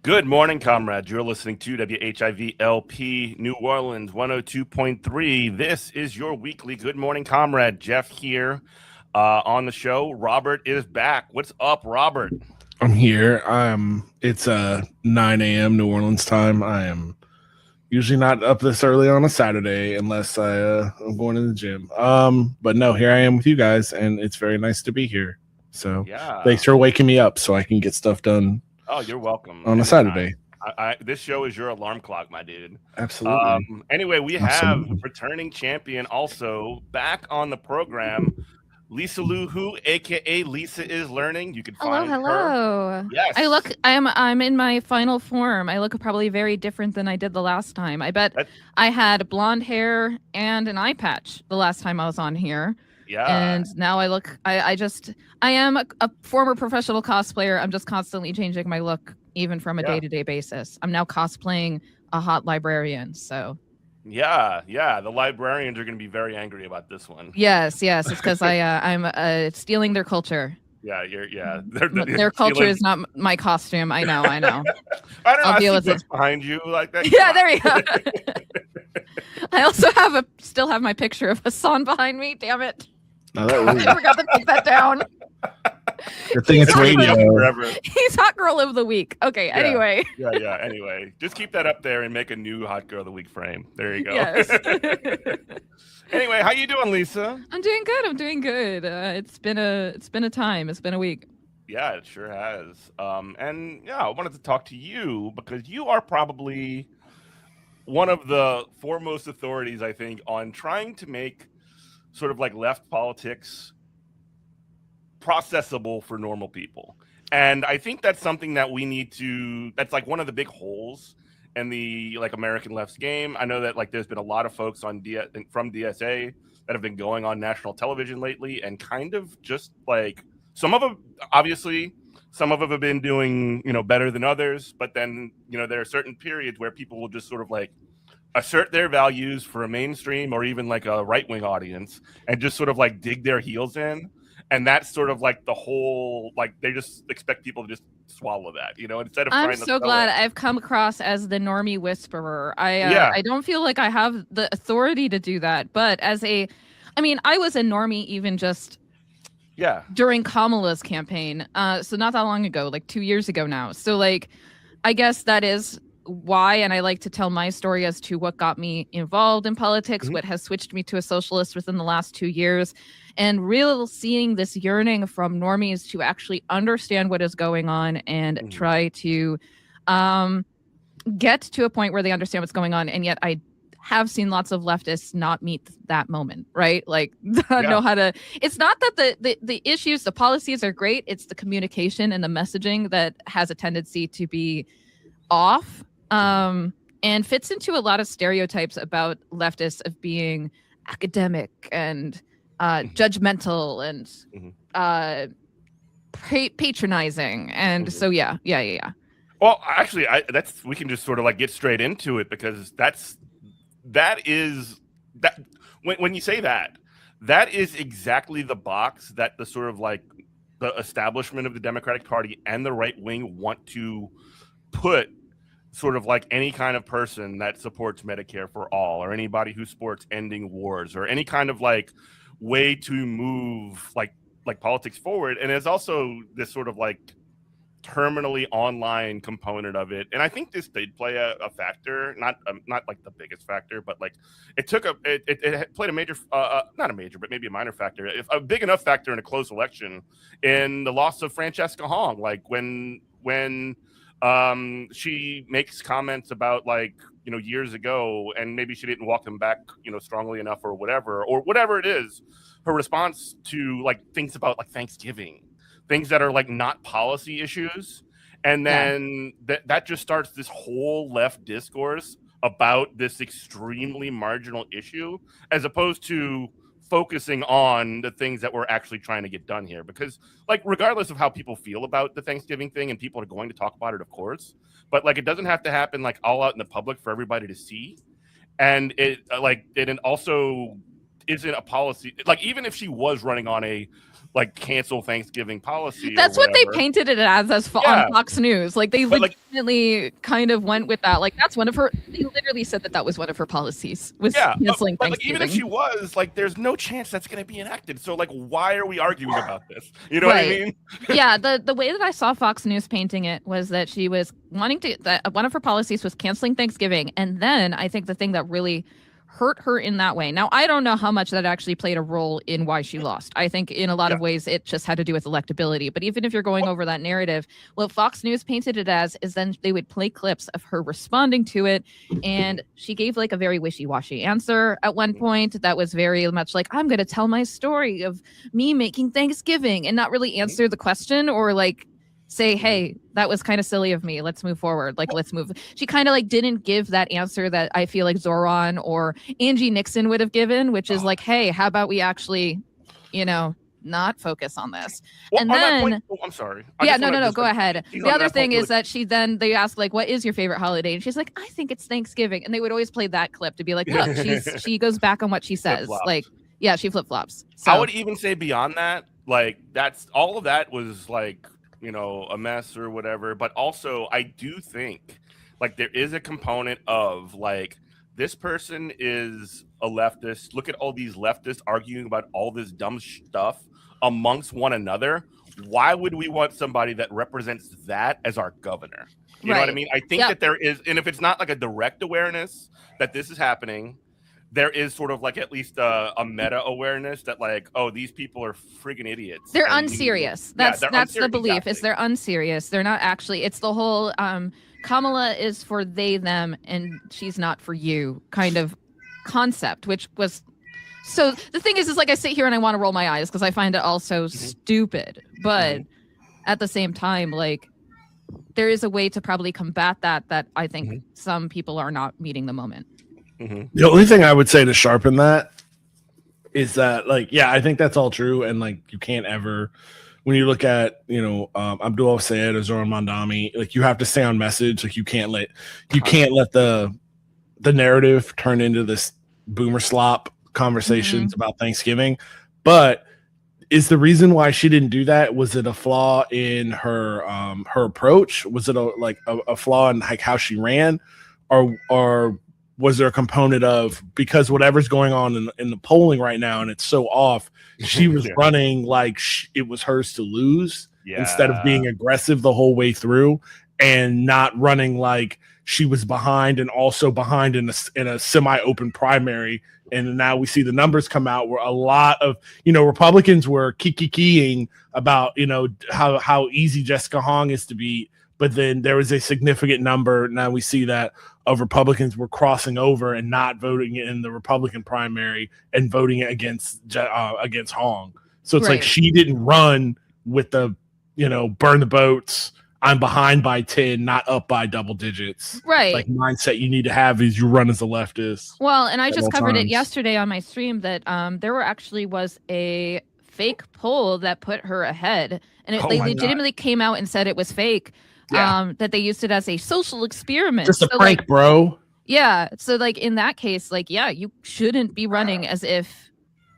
Good morning, comrades. You're listening to WHIV-LP New Orleans 102.3. This is your weekly Good Morning Comrade. Jeff here on the show. Robert is back. What's up, Robert? I'm here. It's 9 a.m. New Orleans time. I am usually not up this early on a Saturday unless I'm going to the gym. But no, here I am with you guys, and it's very nice to be here. So thanks for waking me up so I can get stuff done. Oh, you're welcome. On a Saturday. This show is your alarm clock, my dude. Absolutely. Anyway, we have returning champion also back on the program, Lisa Lou, who aka Lisa is Learning. You can find her. Yes. I'm in my final form. I look probably very different than I did the last time. I bet I had blonde hair and an eye patch the last time I was on here. Yeah. And now I am a former professional cosplayer. I'm just constantly changing my look, even from a day-to-day basis. I'm now cosplaying a hot librarian, so. Yeah. The librarians are going to be very angry about this one. Yes. It's because I'm stealing their culture. Yeah, their culture is not my costume. I know. I don't know. I'll deal with it behind you like that. Yeah, there you go. I also still have my picture of Hassan behind me. Damn it. No, I forgot to take that down. Good thing it's radio. He's Hot Girl of the Week. Okay, anyway. Yeah. Anyway, just keep that up there and make a new Hot Girl of the Week frame. There you go. Yes. Anyway, how you doing, Lisa? I'm doing good. It's been a time. It's been a week. Yeah, it sure has. And I wanted to talk to you because you are probably one of the foremost authorities, I think, on trying to make sort of like left politics processable for normal people. And I think that's something that we need to, that's like one of the big holes in the like American left's game. I know that like there's been a lot of folks on from DSA that have been going on national television lately and kind of just like some of them have been doing, better than others, but then, there are certain periods where people will just sort of like assert their values for a mainstream or even like a right-wing audience and just sort of like dig their heels in. And that's sort of like the whole, like they just expect people to just swallow that, instead of I'm so glad I've come across as the normie whisperer. I don't feel like I have the authority to do that, but I was a normie even just during Kamala's campaign. So not that long ago, like 2 years ago now. So like, I guess that is why, and I like to tell my story as to what got me involved in politics, what has switched me to a socialist within the last 2 years, and real seeing this yearning from normies to actually understand what is going on and try to get to a point where they understand what's going on. And yet I have seen lots of leftists not meet that moment, right? Like know how to, it's not that the issues, the policies are great. It's the communication and the messaging that has a tendency to be off. And fits into a lot of stereotypes about leftists of being academic and judgmental and patronizing. And so, yeah. Well, actually, we can just sort of like get straight into it because when you say that is exactly the box that the sort of like the establishment of the Democratic Party and the right wing want to put sort of like any kind of person that supports Medicare for all or anybody who supports ending wars or any kind of like way to move like politics forward. And there's also this sort of like terminally online component of it. And I think this did play a factor, not like the biggest factor, but like it played a major, not a major, but maybe a minor factor, a big enough factor in a close election in the loss of Francesca Hong. Like when she makes comments about like, years ago, and maybe she didn't walk him back, strongly enough or whatever it is, her response to like things about like Thanksgiving, things that are like not policy issues. And then that just starts this whole left discourse about this extremely marginal issue, as opposed to focusing on the things that we're actually trying to get done here. Because like, regardless of how people feel about the Thanksgiving thing, and people are going to talk about it, of course, but like, it doesn't have to happen like all out in the public for everybody to see. And it also isn't a policy. Like, even if she was running on a like cancel Thanksgiving policy, that's what they painted it as on Fox News. Like, they legitimately kind of went with that. Like, that's one of her. They literally said that was one of her policies. Was canceling but Thanksgiving. Like, even if she was, like, there's no chance that's going to be enacted. So, like, why are we arguing about this? You know what I mean? Yeah. The way that I saw Fox News painting it was that she was wanting to. That one of her policies was canceling Thanksgiving, and then I think the thing that really hurt her in that way. Now, I don't know how much that actually played a role in why she lost. I think in a lot of ways it just had to do with electability. But even if you're going over that narrative, what Fox News painted it as is then they would play clips of her responding to it. And she gave like a very wishy-washy answer at one point that was very much like, I'm going to tell my story of me making Thanksgiving, and not really answer the question or like say, hey, that was kind of silly of me. Let's move forward. Like, let's move. She kind of like didn't give that answer that I feel like Zoran or Angie Nixon would have given, which is like, hey, how about we actually, not focus on this? Well, and then, I'm sorry. No, go ahead. The other thing is that they ask like, what is your favorite holiday? And she's like, I think it's Thanksgiving. And they would always play that clip to be like, look, she goes back on what she says. Flip-flops. Like, yeah, she flip-flops. So. I would even say beyond that, like, that's all of that was like, a mess or whatever. But also, I do think like there is a component of like, this person is a leftist. Look at all these leftists arguing about all this dumb stuff amongst one another. Why would we want somebody that represents that as our governor? You know what I mean? I think that there is, and if it's not like a direct awareness that this is happening, there is sort of like at least a meta awareness that like, oh, these people are friggin' idiots. They're unserious. That's unserious. The belief. Exactly. Is they're unserious. They're not actually. It's the whole Kamala is for they, them, and she's not for you kind of concept, which was. So the thing is like I sit here and I want to roll my eyes because I find it all so stupid. But at the same time, like, there is a way to probably combat that I think some people are not meeting the moment. The only thing I would say to sharpen that is that, like, yeah, I think that's all true. And like, you can't ever, when you look at, Abdul Sayed or Zoran Mandami, like, you have to stay on message. Like, you can't let the narrative turn into this boomer slop conversations about Thanksgiving. But is the reason why she didn't do that, was it a flaw in her approach? Was it a flaw in like how she ran, or was there a component of, because whatever's going on in the polling right now and it's so off, she was running like it was hers to lose instead of being aggressive the whole way through, and not running like she was behind and also behind in a semi-open primary. And now we see the numbers come out where a lot of, Republicans were kiki-keying about, how easy Jessica Hong is to beat. But then there was a significant number. Now we see that of Republicans were crossing over and not voting in the Republican primary and voting against Hong. So it's like she didn't run with the, burn the boats, I'm behind by 10, not up by double digits. Right. Like, mindset you need to have is you run as a leftist. Well, and I just covered it yesterday on my stream that there was a fake poll that put her ahead, and they legitimately came out and said it was fake. That they used it as a social experiment. Just a prank, bro. Yeah. So like in that case, like, yeah, you shouldn't be running as if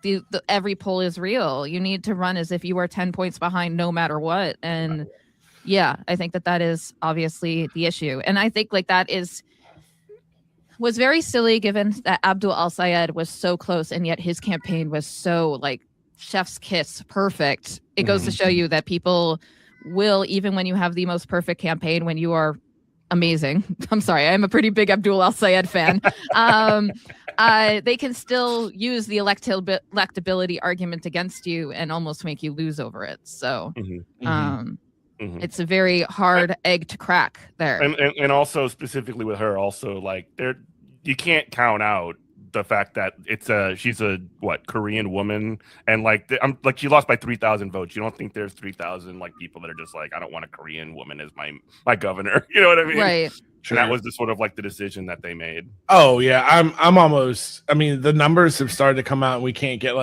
the every poll is real. You need to run as if you are 10 points behind no matter what. And yeah, I think that is obviously the issue. And I think like that was very silly given that Abdul Al-Sayed was so close and yet his campaign was so like chef's kiss perfect. It goes to show you that people will, even when you have the most perfect campaign, when you are amazing. I'm sorry, I'm a pretty big Abdul Al-Sayed fan. They can still use the electability argument against you and almost make you lose over it. So it's a very hard egg to crack there. And also specifically with her, also like you can't count out the fact that she's a Korean woman, and she lost by 3,000 votes. You don't think there's 3,000 like people that are just like, I don't want a Korean woman as my governor. You know what I mean? Right. Sure. And that was the sort of like the decision that they made. Oh yeah, I'm almost. I mean, the numbers have started to come out, and we can't get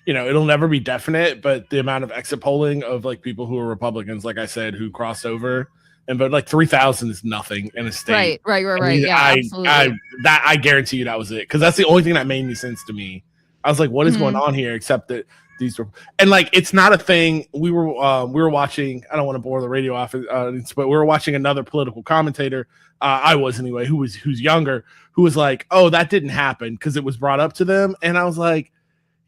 it'll never be definite, but the amount of exit polling of like people who are Republicans, like I said, who crossed over. But like 3,000 is nothing in a state. Right. I mean, yeah, absolutely. I guarantee you that was it, because that's the only thing that made any sense to me I was like, what is going on here? Except that these were, and like, it's not a thing. We were watching, I don't want to bore the radio off, but we were watching another political commentator. I was anyway, who's younger, who was like, oh, that didn't happen because it was brought up to them. And I was like,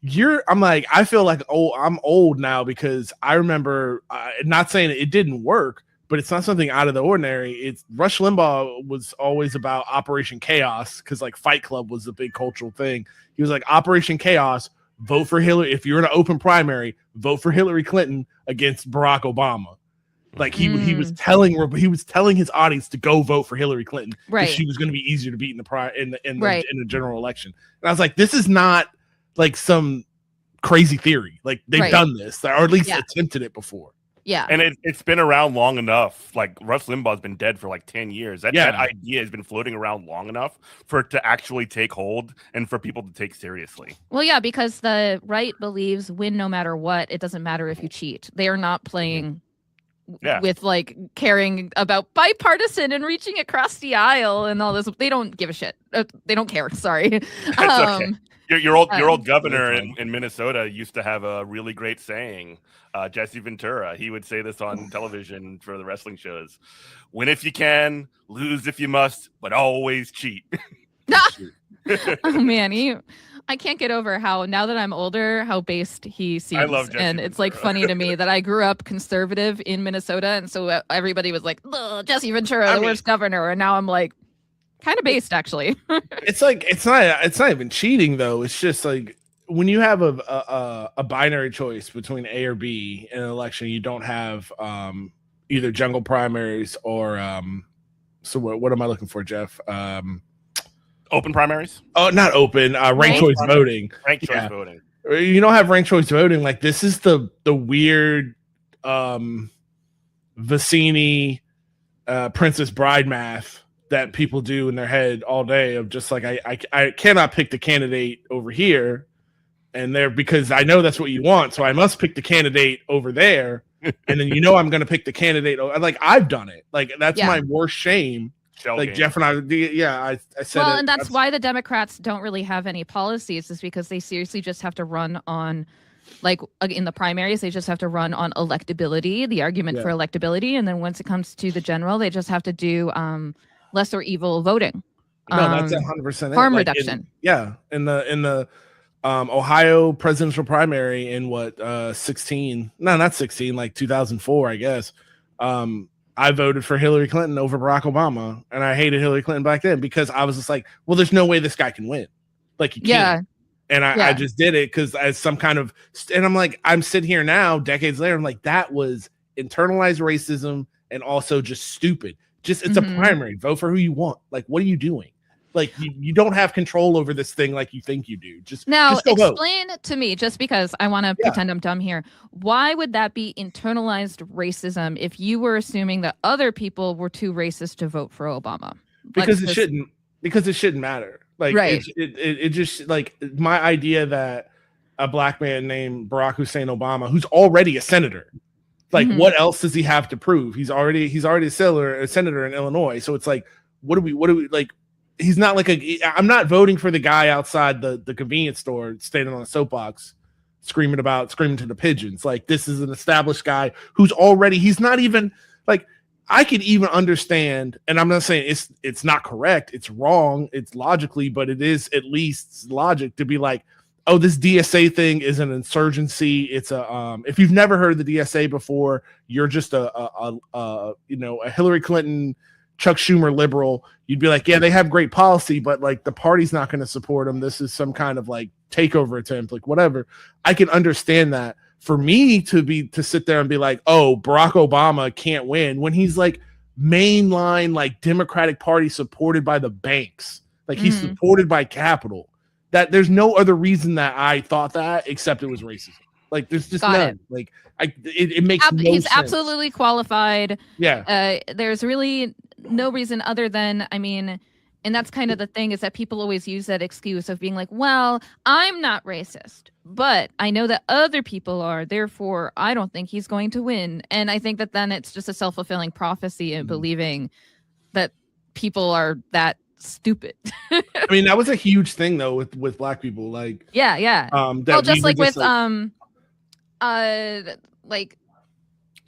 I feel like, oh, I'm old now because I remember, not saying it didn't work, but it's not something out of the ordinary. It's Rush Limbaugh was always about Operation Chaos because like Fight Club was a big cultural thing. He was like, Operation Chaos, vote for Hillary. If you're in an open primary, vote for Hillary Clinton against Barack Obama. Like he was telling his audience to go vote for Hillary Clinton because she was going to be easier to beat in the general election. And I was like, this is not like some crazy theory. Like they've done this, or at least attempted it before. Yeah. And it's been around long enough. Like Rush Limbaugh's been dead for like 10 years. That idea has been floating around long enough for it to actually take hold and for people to take seriously. Well, yeah, because the right believes win no matter what. It doesn't matter if you cheat. They are not playing with like caring about bipartisan and reaching across the aisle and all this. They don't give a shit. They don't care. Sorry. Okay. Your old governor in Minnesota used to have a really great saying. Jesse Ventura, he would say this on television for the wrestling shows: "Win if you can, lose if you must, but always cheat." Oh man, I can't get over how now that I'm older, how based he seems. I love Jesse and Ventura. It's like funny to me that I grew up conservative in Minnesota, and so everybody was like, "Jesse Ventura, the worst governor," and now I'm like, kind of based actually. It's like it's not even cheating though. It's just like when you have a binary choice between A or B in an election, you don't have either jungle primaries or so what am I looking for, Jeff? Open primaries? Oh, not open. Ranked choice voting. Ranked choice voting. You don't have ranked choice voting. Like this is the weird Vicini Princess Bride math that people do in their head all day of just like I cannot pick the candidate over here and there because I know that's what you want, so I must pick the candidate over there, and then I'm going to pick the candidate. Like I've done it. Like that's my worst shame. Like Jeff and I said. Well, and that's why the Democrats don't really have any policies, is because they seriously just have to run on, like in the primaries, they just have to run on electability, the argument for electability, and then once it comes to the general, they just have to do lesser evil voting. No, that's 100% harm reduction. In the Ohio presidential primary in 16? No, not 16, like 2004, I guess. I voted for Hillary Clinton over Barack Obama, and I hated Hillary Clinton back then because I was just like, well, there's no way this guy can win. Like he can't. And I just did it because as some kind of, and I'm like, I'm sitting here now, decades later, I'm like, that was internalized racism and also just stupid. Just it's a primary. Vote for who you want. Like, what are you doing? Like you don't have control over this thing like you think you do. Just explain to me, just because I want to pretend I'm dumb here. Why would that be internalized racism if you were assuming that other people were too racist to vote for Obama? Because it shouldn't. Because it shouldn't matter. Like it just like my idea that a black man named Barack Hussein Obama, who's already a senator, like what else does he have to prove? He's already a senator in Illinois. So it's like, what do we like? He's not like I'm not voting for the guy outside the convenience store standing on a soapbox screaming to the pigeons. Like this is an established guy who's already, he's not even like, I could even understand, and I'm not saying it's not correct, it's wrong, it's logically, but it is at least logic to be like, oh, this DSA thing is an insurgency. It's if you've never heard of the DSA before, you're just a Hillary Clinton, Chuck Schumer liberal. You'd be like, yeah, they have great policy, but like the party's not going to support them. This is some kind of like takeover attempt, like whatever. I can understand that. For me to sit there and be like, oh, Barack Obama can't win when he's like mainline, like Democratic Party supported by the banks, like he's supported by capital. That there's no other reason that I thought that except it was racism. Like there's just none. Like it makes no he's sense. Absolutely qualified. Yeah. There's really no reason other than, I mean, and that's kind of the thing, is that people always use that excuse of being like, well, I'm not racist, but I know that other people are, therefore I don't think he's going to win. And I think that then it's just a self-fulfilling prophecy and believing that people are that stupid. I mean, that was a huge thing though with black people. Like, yeah. Well, just like with like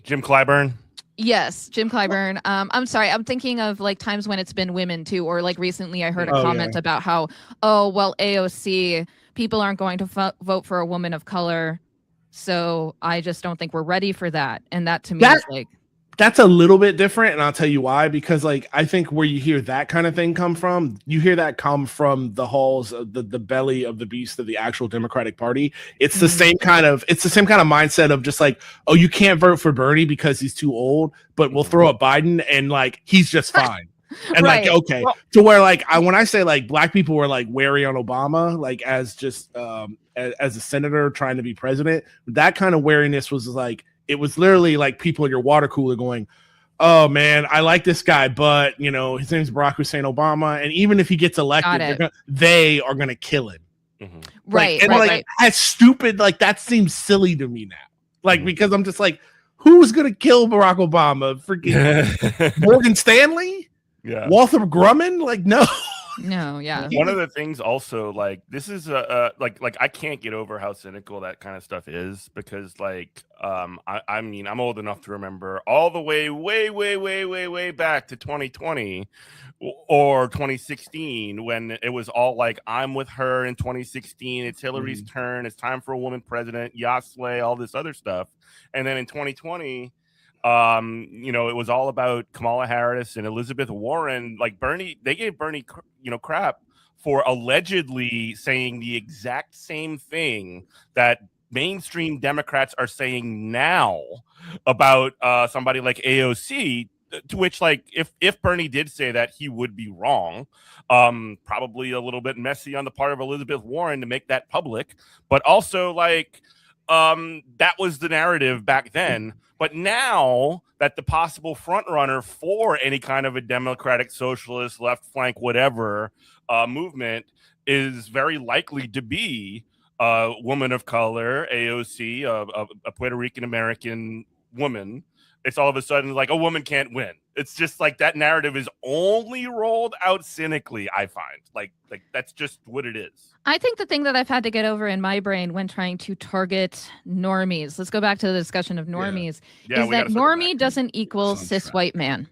Jim Clyburn. Yes, Jim Clyburn. I'm sorry, I'm thinking of like times when it's been women too, or like recently I heard a comment about how, oh well, AOC people aren't going to vote for a woman of color, so I just don't think we're ready for that. And that to me is like, that's a little bit different, and I'll tell you why. Because like I think where you hear that kind of thing come from, you hear that come from the halls of the belly of the beast of the actual Democratic Party. It's the same kind of mindset of just like, oh, you can't vote for Bernie because he's too old, but we'll throw up Biden and like he's just fine. And like, okay, to where like when I say like black people were like wary on Obama, like as just as a senator trying to be president, that kind of wariness was like, it was literally like people in your water cooler going, oh man, I like this guy, but you know, his name's Barack Hussein Obama. And even if he gets elected, they are going to kill him. Mm-hmm. Right. Like, and like, that's stupid. Like that seems silly to me now. Like, because I'm just like, who's going to kill Barack Obama? Freaking Morgan Stanley? Yeah. Walter Grumman? Like, no. No, yeah. One of the things also, like, this is like I can't get over how cynical that kind of stuff is, because like I mean, I'm old enough to remember all the way back to 2020 or 2016 when it was all like, I'm with her in 2016, it's Hillary's turn, it's time for a woman president, Yasle, all this other stuff. And then in 2020, you know, it was all about Kamala Harris and Elizabeth Warren. Like Bernie, they gave Bernie, you know, crap for allegedly saying the exact same thing that mainstream Democrats are saying now about somebody like AOC. To which, like, if Bernie did say that, he would be wrong. Probably a little bit messy on the part of Elizabeth Warren to make that public, but also like that was the narrative back then. But now that the possible front runner for any kind of a democratic, socialist, left flank, whatever movement is very likely to be a woman of color, AOC, a Puerto Rican American woman, it's all of a sudden like a woman can't win. It's just like that narrative is only rolled out cynically, I find. Like that's just what it is. I think the thing that I've had to get over in my brain when trying to target normies, let's go back to the discussion of normies, is that normie doesn't equal cis white man.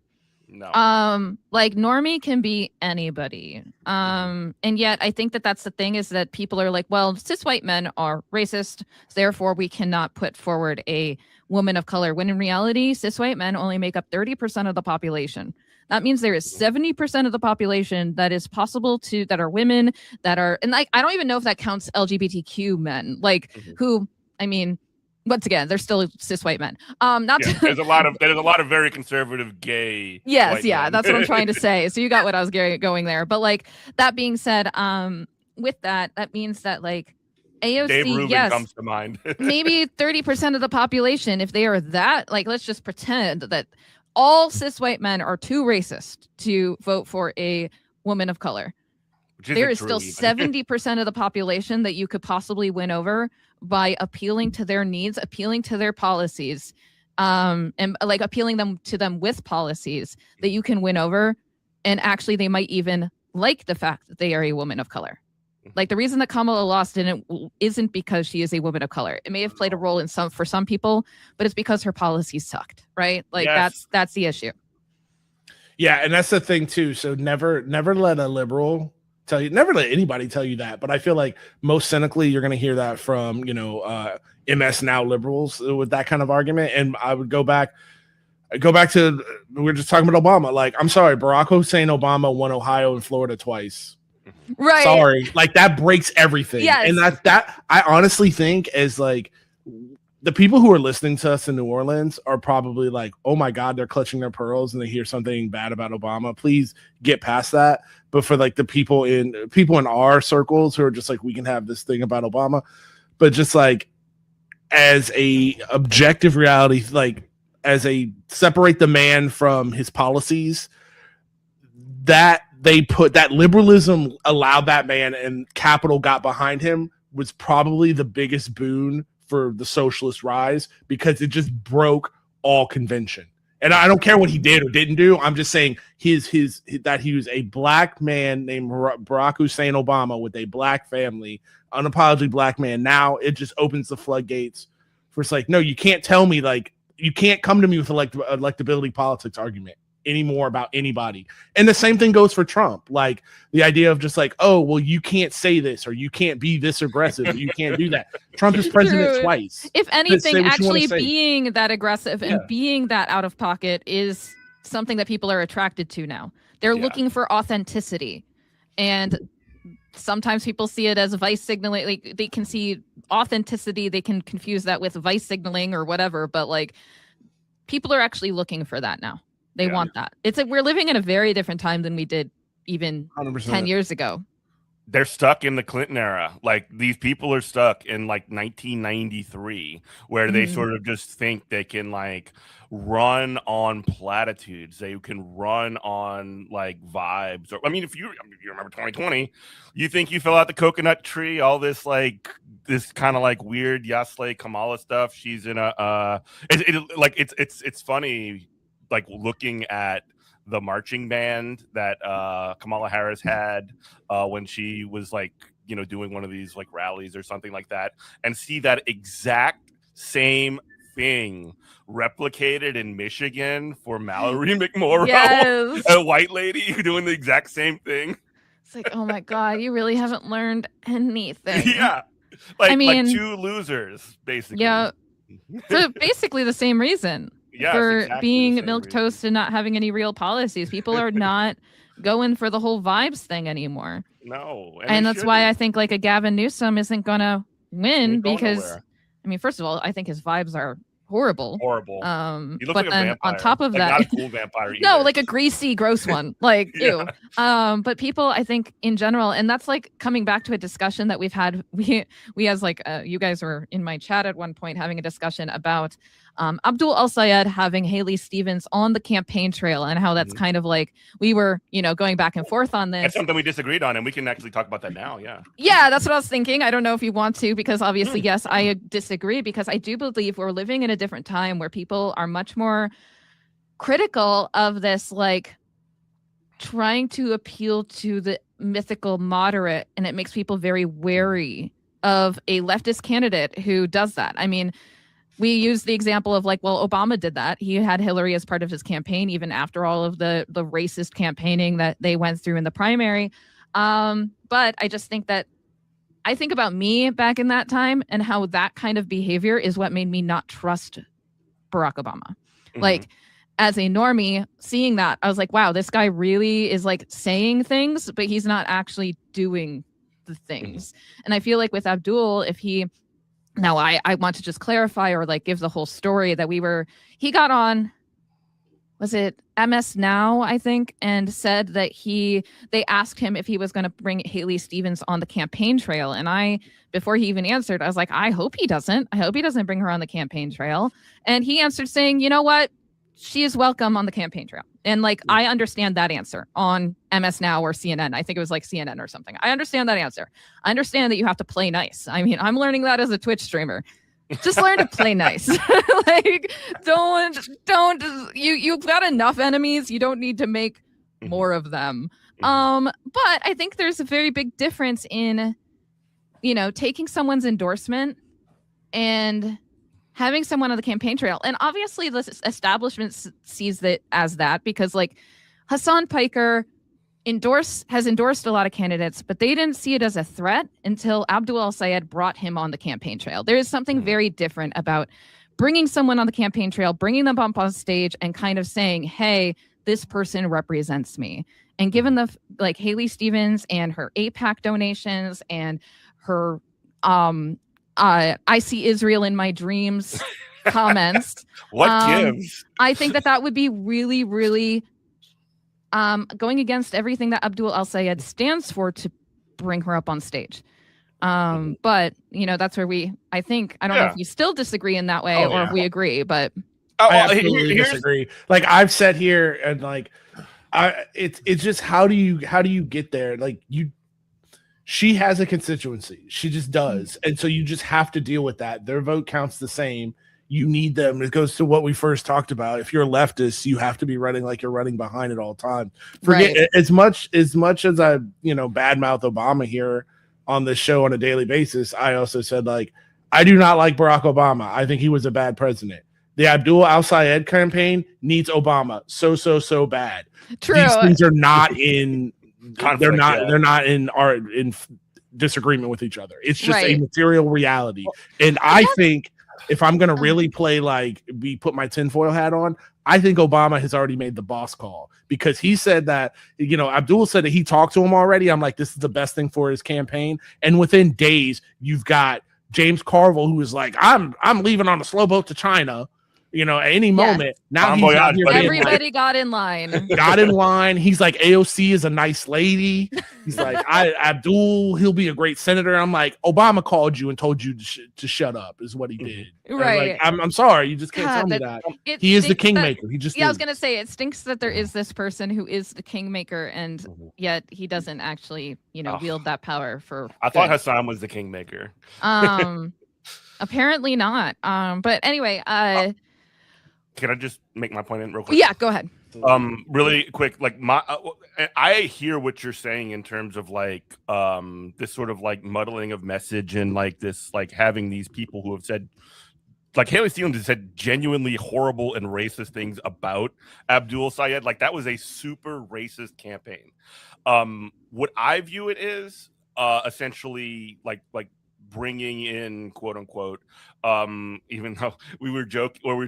No. Like normie can be anybody. And yet I think that that's the thing, is that people are like, well, cis white men are racist, therefore we cannot put forward a woman of color, when in reality, cis white men only make up 30% of the population. That means there is 70% of the population that is possible to, that are women, that are, and like, I don't even know if that counts LGBTQ men, like who, I mean, once again, they're still cis white men. There's a lot of very conservative gay. Yes, men. That's what I'm trying to say. So you got what I was going there. But like that being said, with that means that like AOC, Dave Rubin comes to mind. Maybe 30% of the population, if they are that, like, let's just pretend that all cis white men are too racist to vote for a woman of color. There is still 70% of the population that you could possibly win over by appealing to their needs, appealing to their policies, and like appealing to them with policies that you can win over. And actually, they might even like the fact that they are a woman of color. Like the reason that Kamala lost isn't because she is a woman of color. It may have played a role for some people, but it's because her policies sucked, right? Like that's the issue. Yeah, and that's the thing too. So never let a liberal tell you, never let anybody tell you that. But I feel like most cynically, you're going to hear that from, you know, MS Now liberals with that kind of argument. And I would go back to, we were just talking about Obama. Like, I'm sorry, Barack Hussein Obama won Ohio and Florida twice. Right. Sorry. Like that breaks everything. Yes. And that I honestly think as like the people who are listening to us in New Orleans are probably like, oh my God, they're clutching their pearls and they hear something bad about Obama. Please get past that. But for like the people in our circles who are just like, we can have this thing about Obama, but just like as a objective reality, like as a separate the man from his policies, that they put that liberalism allowed that man and capital got behind him was probably the biggest boon for the socialist rise, because it just broke all convention. And I don't care what he did or didn't do. I'm just saying that he was a black man named Barack Hussein Obama with a black family, unapologetically black man. Now it just opens the floodgates for it's like, no, you can't tell me, like, you can't come to me with electability politics argument anymore about anybody. And the same thing goes for Trump. Like the idea of just like, oh, well, you can't say this, or you can't be this aggressive, or you can't do that. Trump is president twice. If anything, actually being that aggressive and being that out of pocket is something that people are attracted to now. They're looking for authenticity. And sometimes people see it as vice signaling. Like they can see authenticity. They can confuse that with vice signaling or whatever. But like people are actually looking for that now. They want that. It's like we're living in a very different time than we did even 100%. 10 years ago. They're stuck in the Clinton era. Like these people are stuck in like 1993, where they sort of just think they can like run on platitudes. They can run on like vibes. Or I mean, if you remember 2020, you think you fell out the coconut tree, all this like this kind of like weird Yasle Kamala stuff. She's in a it's funny. Like looking at the marching band that Kamala Harris had when she was like, you know, doing one of these like rallies or something like that, and see that exact same thing replicated in Michigan for Mallory McMorrow, a white lady doing the exact same thing. It's like, oh my God, you really haven't learned anything. Yeah. Like, I mean, like two losers, basically. Yeah. For basically the same reason. Yes, for exactly being milquetoast and not having any real policies. People are not going for the whole vibes thing anymore. No. And that's why I think like a Gavin Newsom isn't going to win because, I mean, first of all, I think his vibes are horrible. He looks but like then a vampire. On top of like that, not a cool vampire either. No, like a greasy, gross one. Like, ew. But people, I think in general, and that's like coming back to a discussion that we've had. We as like, you guys were in my chat at one point having a discussion about Abdul Al-Sayed having Haley Stevens on the campaign trail and how that's kind of like we were, you know, going back and forth on this. That's something we disagreed on, and we can actually talk about that now. Yeah, that's what I was thinking. I don't know if you want to, because obviously, yes, I disagree, because I do believe we're living in a different time where people are much more critical of this, like trying to appeal to the mythical moderate, and it makes people very wary of a leftist candidate who does that. I mean, we use the example of like, well, Obama did that. He had Hillary as part of his campaign, even after all of the racist campaigning that they went through in the primary. But I just think that I think about me back in that time and how that kind of behavior is what made me not trust Barack Obama. Like as a normie, seeing that, I was like, wow, this guy really is like saying things, but he's not actually doing the things. And I feel like with Abdul, if he, now I want to just clarify or like give the whole story that he got on, was it MS Now, I think, and said that they asked him if he was going to bring Haley Stevens on the campaign trail. And before he even answered, I was like, I hope he doesn't. I hope he doesn't bring her on the campaign trail. And he answered saying, you know what? She is welcome on the campaign trail. And like, I understand that answer on MS Now or CNN. I think it was like CNN or something. I understand that answer. I understand that you have to play nice. I mean, I'm learning that as a Twitch streamer. Just learn to play nice. Like, you've got enough enemies. You don't need to make more of them. But I think there's a very big difference in, you know, taking someone's endorsement and having someone on the campaign trail. And obviously the establishment sees that as that, because like Hassan Piker has endorsed a lot of candidates, but they didn't see it as a threat until Abdul Al-Sayed brought him on the campaign trail. There is something very different about bringing someone on the campaign trail, bringing them up on stage and kind of saying, hey, this person represents me. And given the like Haley Stevens and her AIPAC donations and her I see Israel in my dreams comments. What gives? I think that would be really, really going against everything that Abdul Al-Sayed stands for to bring her up on stage. But, you know, that's where I don't know if you still disagree in that way or if we agree, but. I absolutely disagree. Like I've said here and like, it's just, how do you get there? Like she has a constituency. She just does. And so you just have to deal with that. Their vote counts the same. you need them. It goes to what we first talked about. If you're a leftist, you have to be running like you're running behind at all time. Forget as much as I, badmouth Obama here on this show on a daily basis. I also said, like, I do not like Barack Obama. I think he was a bad president. The Abdul al-Sayed campaign needs Obama so bad. True. These things are not in conflict, they're not in disagreement with each other. It's just a material reality. And I think if I'm gonna really play put my tinfoil hat on, I think Obama has already made the boss call, because he said that, Abdul said that he talked to him already. I'm like, this is the best thing for his campaign. And within days, you've got James Carville, who is like, I'm leaving on a slow boat to China, at any moment. Now he's out here everybody got in line. He's like, AOC is a nice lady. He's like, Abdul, he'll be a great senator. I'm like, Obama called you and told you to shut up, is what he did. Right. I'm sorry, you just can't tell me that. He is the kingmaker. He just I was gonna say, it stinks that there is this person who is the kingmaker, and yet he doesn't actually, wield that power for. I thought Hassan was the kingmaker. Apparently not. But anyway, can I just make my point in real quick? Yeah, go ahead. Really quick, I hear what you're saying in terms of this sort of muddling of message and this having these people who have said, Haley Stevens has said genuinely horrible and racist things about Abdul Sayed. That was a super racist campaign. What I view it is essentially bringing in, quote unquote, even though we were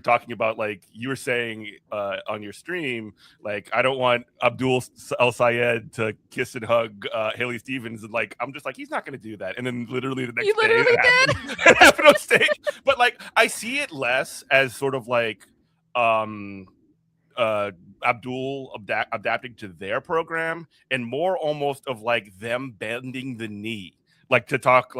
talking about, you were saying on your stream, I don't want Abdul al-Sayed to kiss and hug Haley Stevens, and I'm just he's not going to do that. And then literally the next day, it happened on stage. But I see it less as sort of Abdul adapting to their program, and more almost of them bending the knee, to talk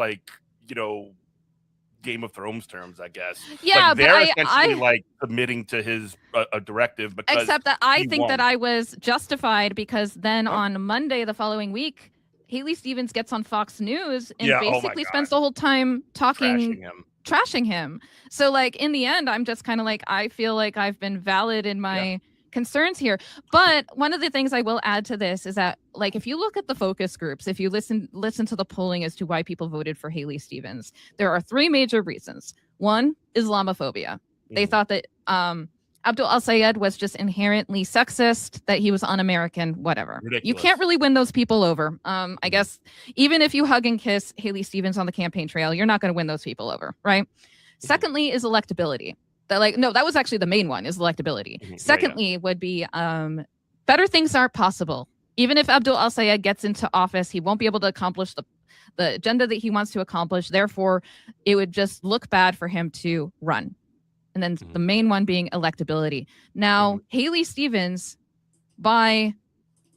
Game of Thrones terms, I guess. Yeah, they're essentially submitting to his directive. Because except that I think that I was justified, because then on Monday the following week, Haley Stevens gets on Fox News and basically spends the whole time trashing him. So in the end, I'm just kind of I feel like I've been valid in my concerns here. But one of the things I will add to this is that if you look at the focus groups, if you listen to the polling as to why people voted for Haley Stevens, there are three major reasons. One, Islamophobia. They thought that Abdul al-Sayed was just inherently sexist, that he was un-American, whatever. Ridiculous. You can't really win those people over. I guess even if you hug and kiss Haley Stevens on the campaign trail, you're not going to win those people over, right? Secondly is electability. That was actually the main one, is electability. Secondly would be better things aren't possible. Even if Abdul al-Sayed gets into office, he won't be able to accomplish the agenda that he wants to accomplish. Therefore, it would just look bad for him to run. And then the main one being electability. Now, Haley Stevens, by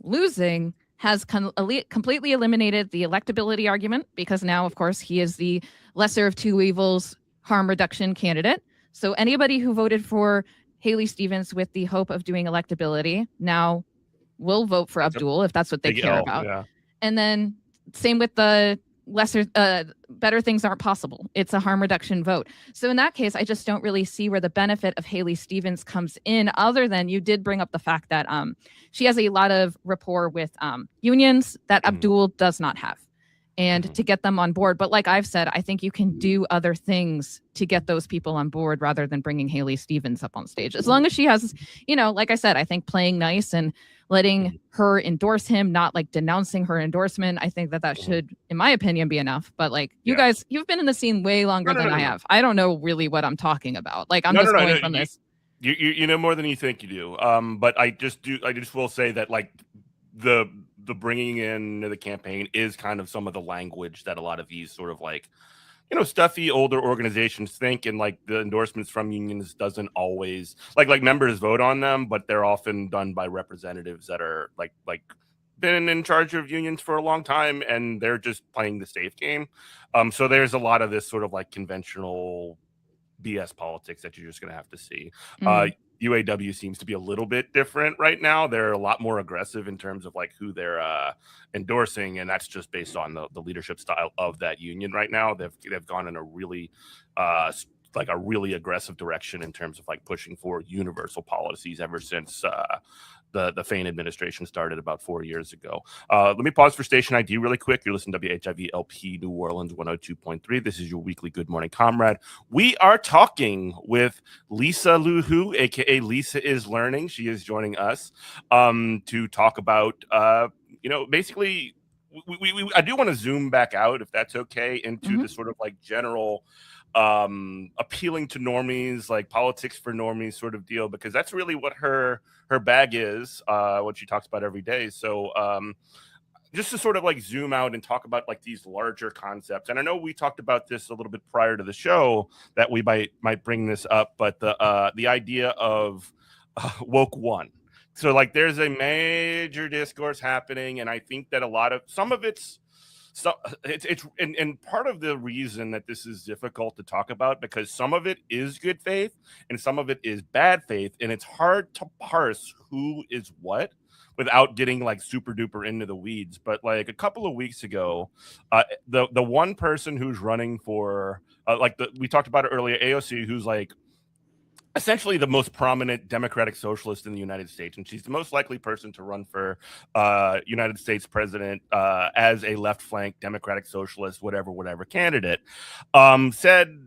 losing, has completely eliminated the electability argument, because now, of course, he is the lesser of two evils harm reduction candidate. So anybody who voted for Haley Stevens with the hope of doing electability now will vote for Abdul, if that's what they care about. Yeah. And then same with the better things aren't possible. It's a harm reduction vote. So in that case, I just don't really see where the benefit of Haley Stevens comes in, other than you did bring up the fact that she has a lot of rapport with unions that Abdul does not have. And to get them on board. But like I've said, I think you can do other things to get those people on board rather than bringing Haley Stevens up on stage. As long as she has, like I said, I think playing nice and letting her endorse him, not denouncing her endorsement. I think that should, in my opinion, be enough. But you guys, you've been in the scene way longer than I have. I don't know really what I'm talking about. I'm just going from this. You know more than you think you do. But I just will say that the bringing in the campaign is kind of some of the language that a lot of these sort of stuffy older organizations think, and the endorsements from unions doesn't always members vote on them, but they're often done by representatives that are been in charge of unions for a long time, and they're just playing the safe game. So there's a lot of this sort of conventional BS politics that you're just going to have to see. UAW seems to be a little bit different right now. They're a lot more aggressive in terms of who they're endorsing, and that's just based on the leadership style of that union right now. They've gone in a really like a really aggressive direction in terms of like pushing for universal policies ever since the Fain administration started about 4 years ago. Let me pause for station ID really quick. You're listening to WHIV LP New Orleans 102.3. This is your weekly Good Morning Comrade. We are talking with Lisa Luhu, aka Lisa is Learning. She is joining us to talk about basically I do want to zoom back out, if that's okay, into the sort of like general appealing to normies, like politics for normies sort of deal, because that's really what her bag is, what she talks about every day. So just to sort of like zoom out and talk about like these larger concepts. And I know we talked about this a little bit prior to the show that we might bring this up, but the idea of woke one. So like there's a major discourse happening, and I think that some of it's part of the reason that this is difficult to talk about, because some of it is good faith and some of it is bad faith, and it's hard to parse who is what without getting like super duper into the weeds. But like a couple of weeks ago, the one person who's running for we talked about it earlier, AOC, who's like essentially the most prominent Democratic socialist in the United States, and she's the most likely person to run for United States president as a left flank Democratic socialist, whatever candidate, said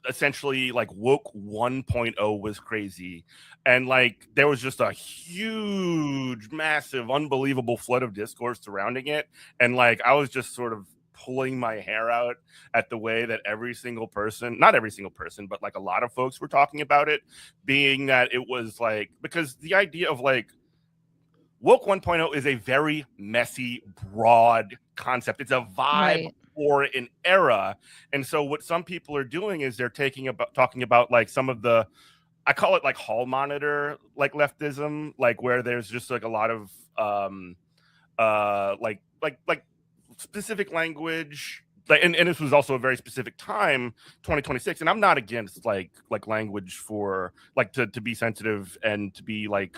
essentially like woke 1.0 was crazy, and like there was just a huge, massive, unbelievable flood of discourse surrounding it, and like I was just sort of pulling my hair out at the way that not every single person, but like a lot of folks were talking about it, being that it was like, because the idea of like woke 1.0 is a very messy, broad concept. It's a vibe for an era. And so what some people are doing is they're talking about like some of the, I call it like hall monitor, like leftism, like where there's just like a lot of like specific language, and this was also a very specific time, 2026, and I'm not against like language for like to be sensitive and to be like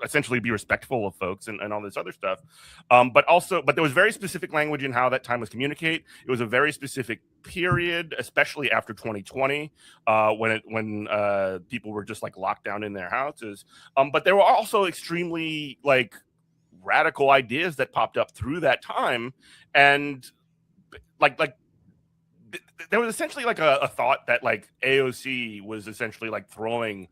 essentially be respectful of folks and all this other stuff, but there was very specific language in how that time was communicated. It was a very specific period, especially after 2020, when people were just like locked down in their houses, but there were also extremely like radical ideas that popped up through that time, and like there was essentially like a thought that like AOC was essentially like throwing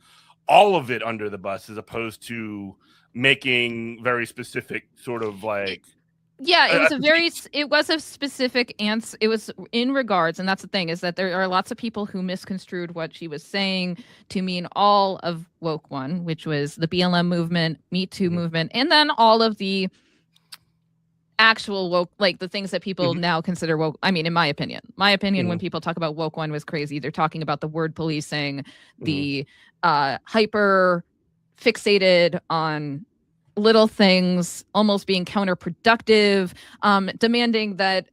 all of it under the bus, as opposed to making very specific sort of like it was a specific answer. It was in regards, and that's the thing, is that there are lots of people who misconstrued what she was saying to mean all of woke one, which was the BLM movement, Me Too movement, and then all of the actual woke, like the things that people now consider woke. I mean, in my opinion, when people talk about woke one was crazy, they're talking about the word policing, the hyper fixated on little things, almost being counterproductive, demanding that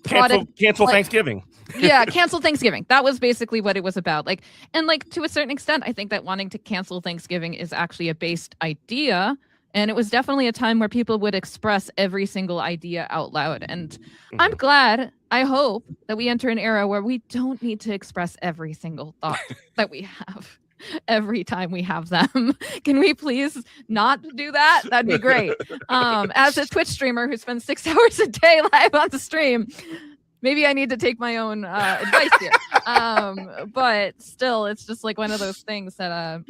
cancel Thanksgiving. Cancel Thanksgiving. That was basically what it was about. Like, and like to a certain extent, I think that wanting to cancel Thanksgiving is actually a based idea. And it was definitely a time where people would express every single idea out loud. And I'm glad, I hope, that we enter an era where we don't need to express every single thought that we have every time we have them. Can we please not do that? That'd be great. As a Twitch streamer who spends 6 hours a day live on the stream, maybe I need to take my own advice here. But still, it's just like one of those things that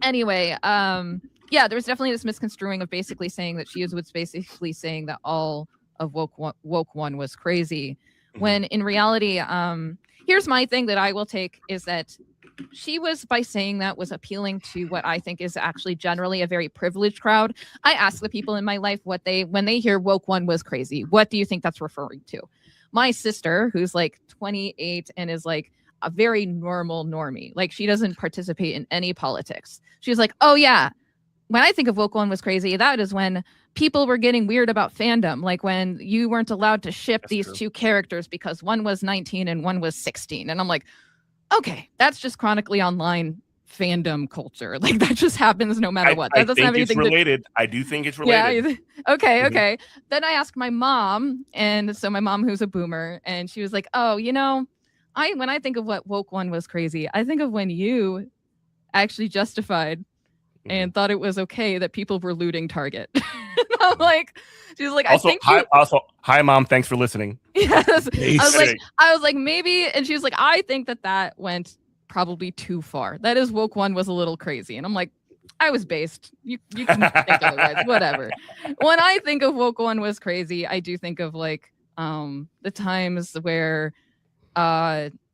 anyway, there was definitely this misconstruing of basically saying that she was basically saying that all of woke one was crazy, when in reality, here's my thing that I will take, is that she was, by saying that, was appealing to what I think is actually generally a very privileged crowd. I ask the people in my life when they hear woke one was crazy, what do you think that's referring to? My sister, who's like 28 and is like a very normal normie, like she doesn't participate in any politics. She's like, oh yeah, when I think of woke one was crazy, that is when people were getting weird about fandom, like when you weren't allowed to ship these two characters because one was 19 and one was 16. And I'm like, okay, that's just chronically online fandom culture. Like that just happens no matter what. That doesn't have anything related. I do think it's related. Yeah. Okay. Then I asked my mom, and so my mom, who's a boomer, and she was like, oh, when I think of what woke one was crazy, I think of when you actually justified and thought it was okay that people were looting Target. I'm like, she's like, also, I think hi, Mom. Thanks for listening. Yes. I was like, maybe. And she was like, I think that went probably too far. That is, woke one was a little crazy. And I'm like, I was based. You can think otherwise, whatever. When I think of woke one was crazy, I do think of like the times where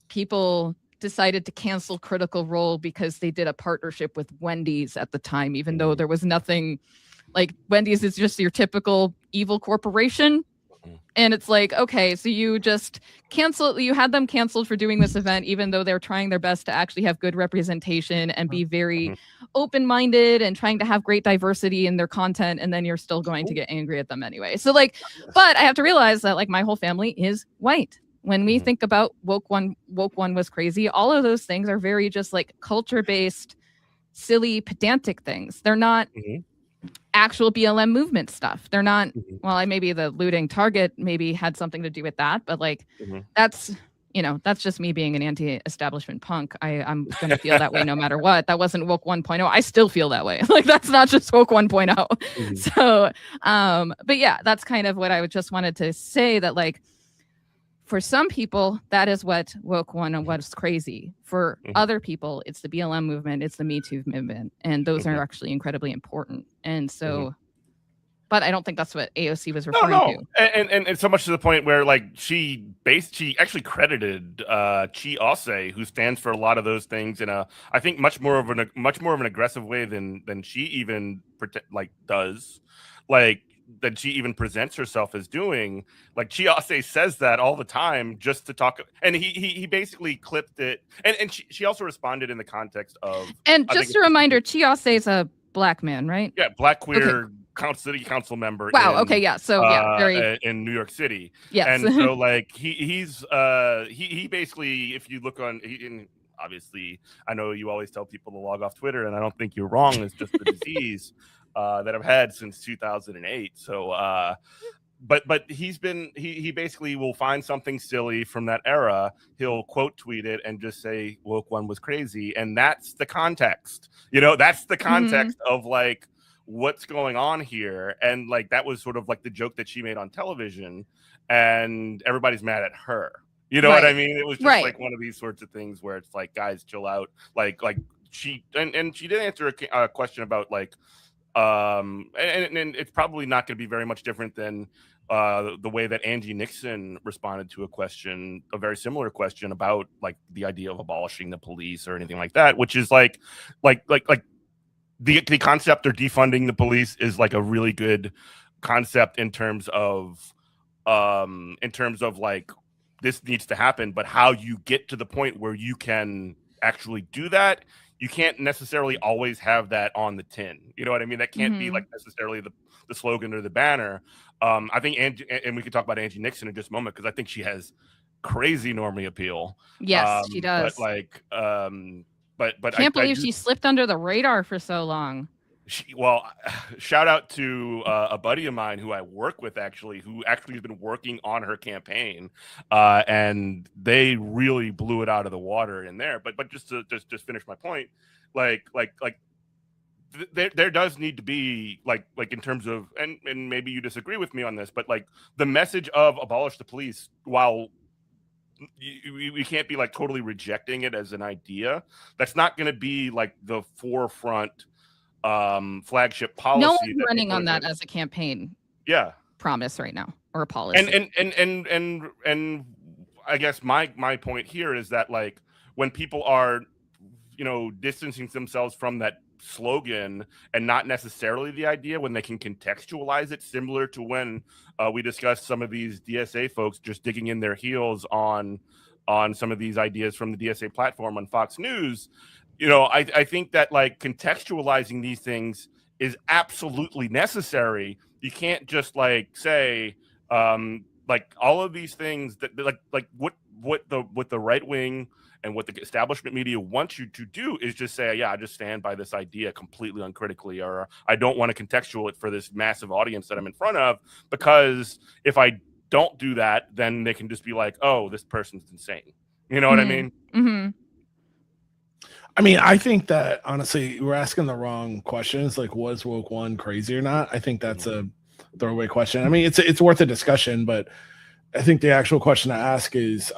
people decided to cancel Critical Role because they did a partnership with Wendy's at the time, even though there was nothing. Like, Wendy's is just your typical evil corporation. And it's like, okay, so you just you had them canceled for doing this event, even though they're trying their best to actually have good representation and be very open-minded and trying to have great diversity in their content. And then you're still going to get angry at them anyway. So like, but I have to realize that like my whole family is white. When we think about woke one was crazy, all of those things are very just like culture-based, silly, pedantic things. They're not actual BLM movement stuff. They're not, well, maybe the looting Target maybe had something to do with that, but like that's just me being an anti-establishment punk. I'm going to feel that way no matter what. That wasn't woke 1.0. I still feel that way. Like, that's not just woke 1.0. So, but yeah, that's kind of what I just wanted to say, that like, for some people, that is what woke one and what's crazy. For other people, it's the BLM movement, it's the Me Too movement, and those are actually incredibly important. And so, but I don't think that's what AOC was referring to. And so much to the point where like she actually credited Chi Ose, who stands for a lot of those things in a, I think, much more of an aggressive way than she even does. Like, that she even presents herself as doing. Like, Chi Ose says that all the time just to talk, and he basically clipped it, and she also responded in the context of, and just a reminder, Chi Ose is a black man, right? Yeah, black queer city council member. Wow. Okay. Yeah. So very in New York City. Yes. And so like he's basically, if you look on, obviously I know you always tell people to log off Twitter, and I don't think you're wrong. It's just the disease that I've had since 2008. So, but he basically will find something silly from that era. He'll quote tweet it and just say woke one was crazy. And that's the context, that's the context of like what's going on here. And like, that was sort of like the joke that she made on television, and everybody's mad at her. You know what I mean? It was just like one of these sorts of things where it's like, guys, chill out. Like she, and she did answer a question about like, and it's probably not going to be very much different than the way that Angie Nixon responded to a very similar question about like the idea of abolishing the police or anything like that, which is like the concept of defunding the police is like a really good concept in terms of like, this needs to happen, but how you get to the point where you can actually do that, you can't necessarily always have that on the tin. You know what I mean? That can't be like necessarily the slogan or the banner. I think Angie, and we can talk about Angie Nixon in just a moment, because I think she has crazy normie appeal. Yes, she does. But like, but can't believe she slipped under the radar for so long. Shout out to a buddy of mine who I work with, who has been working on her campaign, and they really blew it out of the water in there. But just to finish my point, there does need to be like in terms of, and maybe you disagree with me on this, but like the message of abolish the police, while we can't be like totally rejecting it as an idea, that's not going to be like the forefront flagship policy. No one's running on that as a campaign promise right now, or a policy. And I guess my point here is that like, when people are distancing themselves from that slogan and not necessarily the idea, when they can contextualize it, similar to when we discussed some of these DSA folks just digging in their heels on some of these ideas from the DSA platform on Fox News. I think that like contextualizing these things is absolutely necessary. You can't just like say like all of these things that like what the right wing and what the establishment media wants you to do is just say, yeah, I just stand by this idea completely uncritically, or I don't want to contextual it for this massive audience that I'm in front of, because if I don't do that, then they can just be like, oh, this person's insane. You know what I mean? Mm-hmm. I mean, I think that honestly, we're asking the wrong questions. Like, was woke one crazy or not? I think that's a throwaway question. I mean, it's worth a discussion, but I think the actual question to ask is,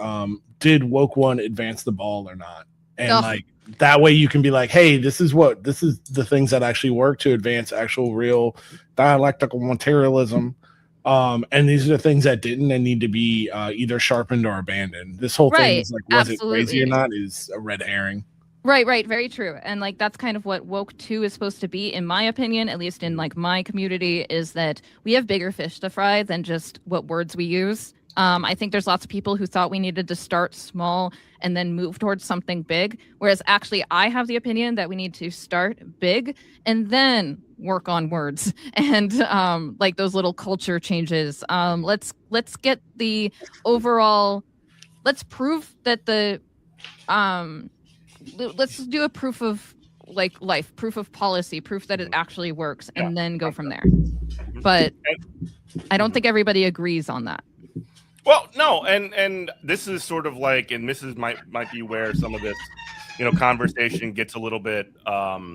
did woke one advance the ball or not? And like that way you can be like, hey, this is the things that actually work to advance actual real dialectical materialism. And these are the things that didn't and need to be either sharpened or abandoned. This whole thing is like, was it crazy or not is a red herring. Right. Very true. And like, that's kind of what woke 2 is supposed to be, in my opinion, at least in like my community, is that we have bigger fish to fry than just what words we use. I think there's lots of people who thought we needed to start small and then move towards something big. Whereas actually, I have the opinion that we need to start big and then work on words and like those little culture changes. Let's get the overall. Let's prove that the let's do a proof of like life, proof of policy, proof that it actually works, and then go from there. But I don't think everybody agrees on that. Well, no, and this is sort of like, and this is might be where some of this, conversation gets a little bit not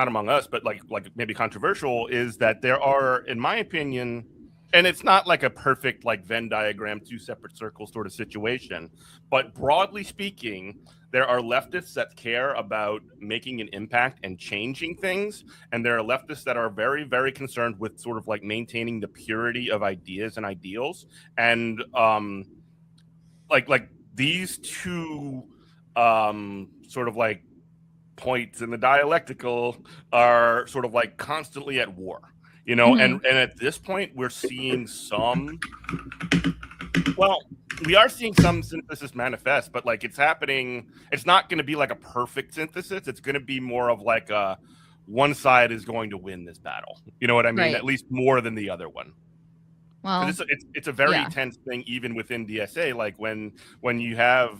among us, but like maybe controversial, is that there are, in my opinion, and it's not like a perfect like Venn diagram, 2 separate circles sort of situation, but broadly speaking, there are leftists that care about making an impact and changing things, and there are leftists that are very, very concerned with sort of like maintaining the purity of ideas and ideals. And like these two sort of like points in the dialectical are sort of like constantly at war. And at this point, we're seeing some. Well, we are seeing some synthesis manifest, but like it's happening. It's not going to be like a perfect synthesis. It's going to be more of like one side is going to win this battle. You know what I mean? Right. At least more than the other one. Well, it's a very tense thing, even within DSA. Like when you have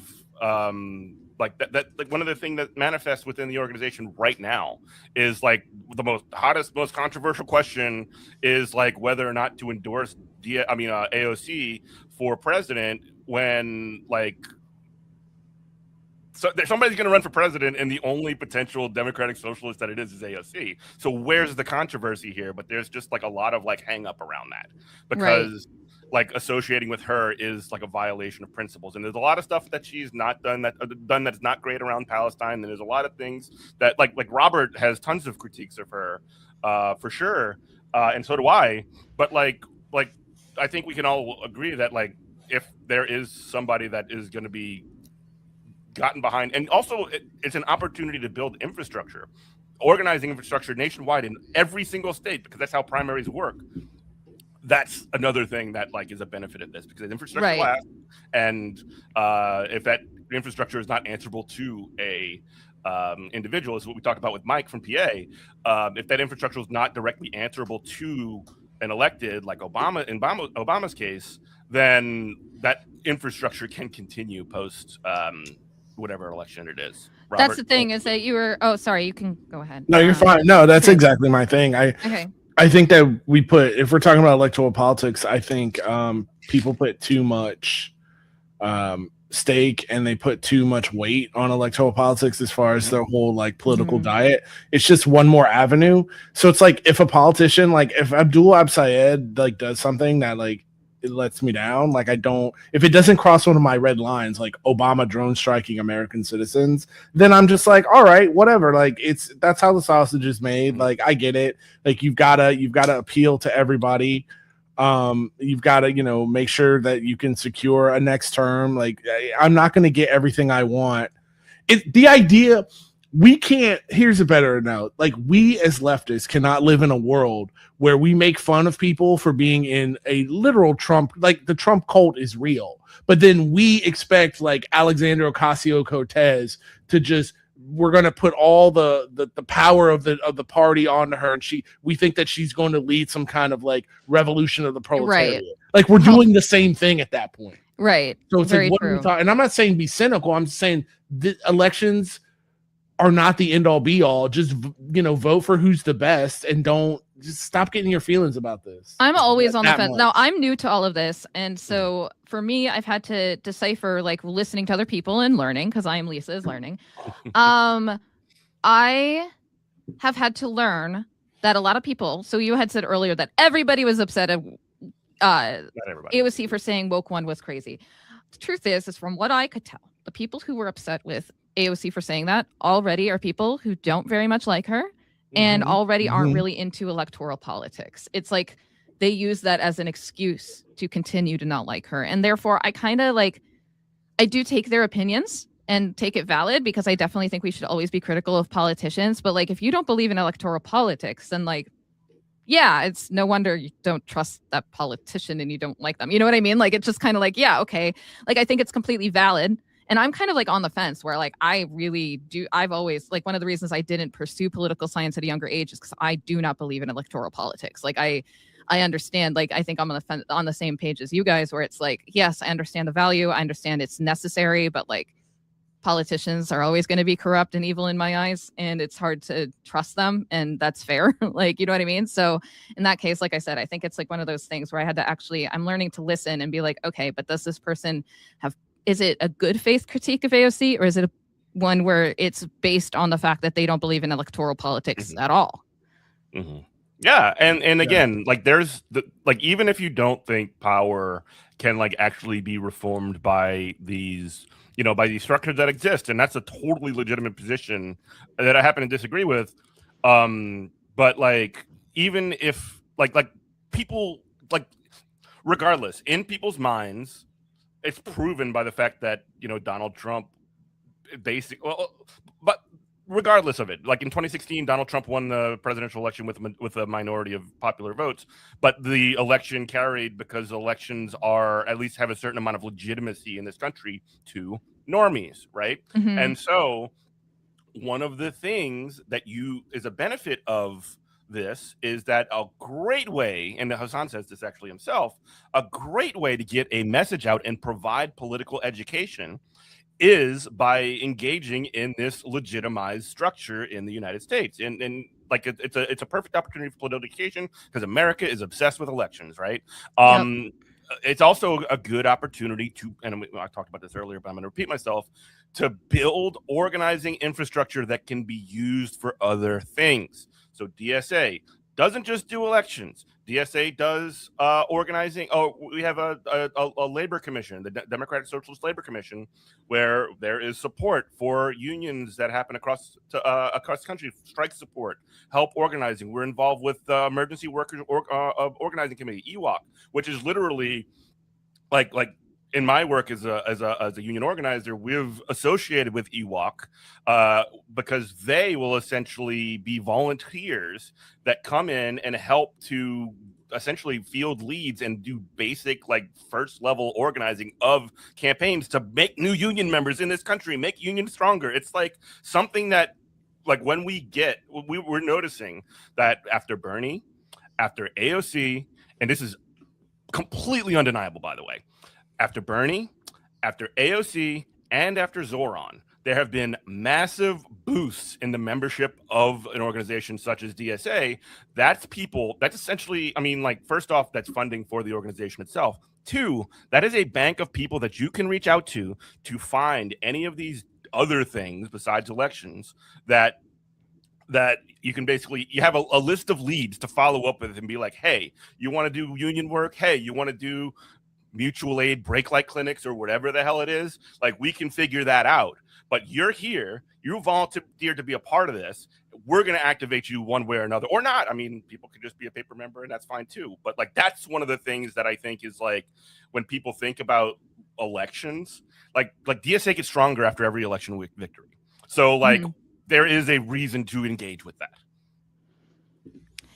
like that like one of the things that manifests within the organization right now is like the most controversial question is like whether or not to endorse AOC for president, when like somebody's going to run for president and the only potential Democratic Socialist that it is AOC. So where's the controversy here? But there's just like a lot of like hang up around that, because like associating with her is like a violation of principles. And there's a lot of stuff that she's not done that's not great around Palestine. And there's a lot of things that like Robert has tons of critiques of her for sure. And so do I. But like I think we can all agree that like if there is somebody that is going to be gotten behind, and also it's an opportunity to build infrastructure, organizing infrastructure nationwide in every single state, because that's how primaries work. That's another thing that like is a benefit of this, because infrastructure lasts, and if that infrastructure is not answerable to a individual, is what we talked about with Mike from PA. If that infrastructure is not directly answerable to an elected, like Obama's case, then that infrastructure can continue post whatever election it is. Robert? That's the thing, is that you were. Oh, sorry. You can go ahead. No, you're fine. No, that's exactly my thing. I think that if we're talking about electoral politics, I think people put too much stake and they put too much weight on electoral politics as far as their whole like political diet. It's just one more avenue. So it's like if a politician, like if Abdul Absayed like does something that like it lets me down, like if it doesn't cross one of my red lines, like Obama drone striking American citizens, then I'm just like, all right, whatever. Like that's how the sausage is made. Like I get it. Like you've gotta appeal to everybody. You've got to, make sure that you can secure a next term. Like I'm not going to get everything I want. The idea, here's a better note. Like we as leftists cannot live in a world where we make fun of people for being in a literal Trump, like the Trump cult is real, but then we expect like Alexandria Ocasio-Cortez to just, we're going to put all the power of the party onto her, and we think that she's going to lead some kind of like revolution of the proletariat. Right. Like we're doing the same thing at that point. Right. So it's very like, what are we talking? And I'm not saying be cynical. I'm saying the elections are not the end all be all. Just, vote for who's the best and don't just stop getting your feelings about this. I'm always on the fence. Now, I'm new to all of this. And so for me, I've had to decipher, like, listening to other people and learning, because I am Lisa is learning. I have had to learn that a lot of people, so you had said earlier that everybody was upset at AOC for saying woke one was crazy. The truth is from what I could tell, the people who were upset with AOC for saying that already are people who don't very much like her and already aren't really into electoral politics. It's like they use that as an excuse to continue to not like her. And therefore, I kind of I do take their opinions and take it valid, because I definitely think we should always be critical of politicians. But if you don't believe in electoral politics, then yeah, it's no wonder you don't trust that politician and you don't like them. You know what I mean? It's just kind of yeah, okay. I think it's completely valid. And I'm kind of on the fence where I really do. I've always one of the reasons I didn't pursue political science at a younger age is because I do not believe in electoral politics. I understand, I think I'm on the same page as you guys, where it's yes, I understand the value. I understand it's necessary, but politicians are always going to be corrupt and evil in my eyes, and it's hard to trust them, and that's fair. You know what I mean? So in that case, like I said, I think it's one of those things where I had to I'm learning to listen and be okay, but does this person is it a good faith critique of AOC, or is it one where it's based on the fact that they don't believe in electoral politics at all? Yeah, and again, there's even if you don't think power can actually be reformed by these by these structures that exist, and that's a totally legitimate position that I happen to disagree with. But even if people regardless, in people's minds, it's proven by the fact that Donald Trump but regardless of it, in 2016, Donald Trump won the presidential election with a minority of popular votes, but the election carried because elections at least have a certain amount of legitimacy in this country to normies, right? And so one of the things that is a benefit of this is that a great way, and Hassan says this actually himself, a great way to get a message out and provide political education is by engaging in this legitimized structure in the United States. And it's a perfect opportunity for political education because America is obsessed with elections, right? It's also a good opportunity to, and I talked about this earlier, but I'm going to repeat myself, to build organizing infrastructure that can be used for other things. So DSA doesn't just do elections. DSA does organizing. Oh, we have a labor commission, the Democratic Socialist Labor Commission, where there is support for unions that happen across the country, strike support, help organizing. We're involved with the Emergency Workers Organizing Committee, EWOC, which is literally in my work as a union organizer, we've associated with EWOC because they will essentially be volunteers that come in and help to essentially field leads and do basic first level organizing of campaigns to make new union members in this country, make unions stronger. It's something that when we're noticing that after Bernie, after AOC, and this is completely undeniable, by the way, after Bernie, after AOC, and after Zoran, there have been massive boosts in the membership of an organization such as DSA. That's essentially, first off, that's funding for the organization itself. Two, that is a bank of people that you can reach out to find any of these other things besides elections that you can you have a list of leads to follow up with and be hey, you want to do union work? Hey, you want to do mutual aid break light clinics or whatever the hell it is? We can figure that out. But you're here, you volunteered to be a part of this. We're going to activate you one way or another, or not. People can just be a paper member and that's fine too. But that's one of the things that I think is when people think about elections, DSA gets stronger after every election victory. So there is a reason to engage with that.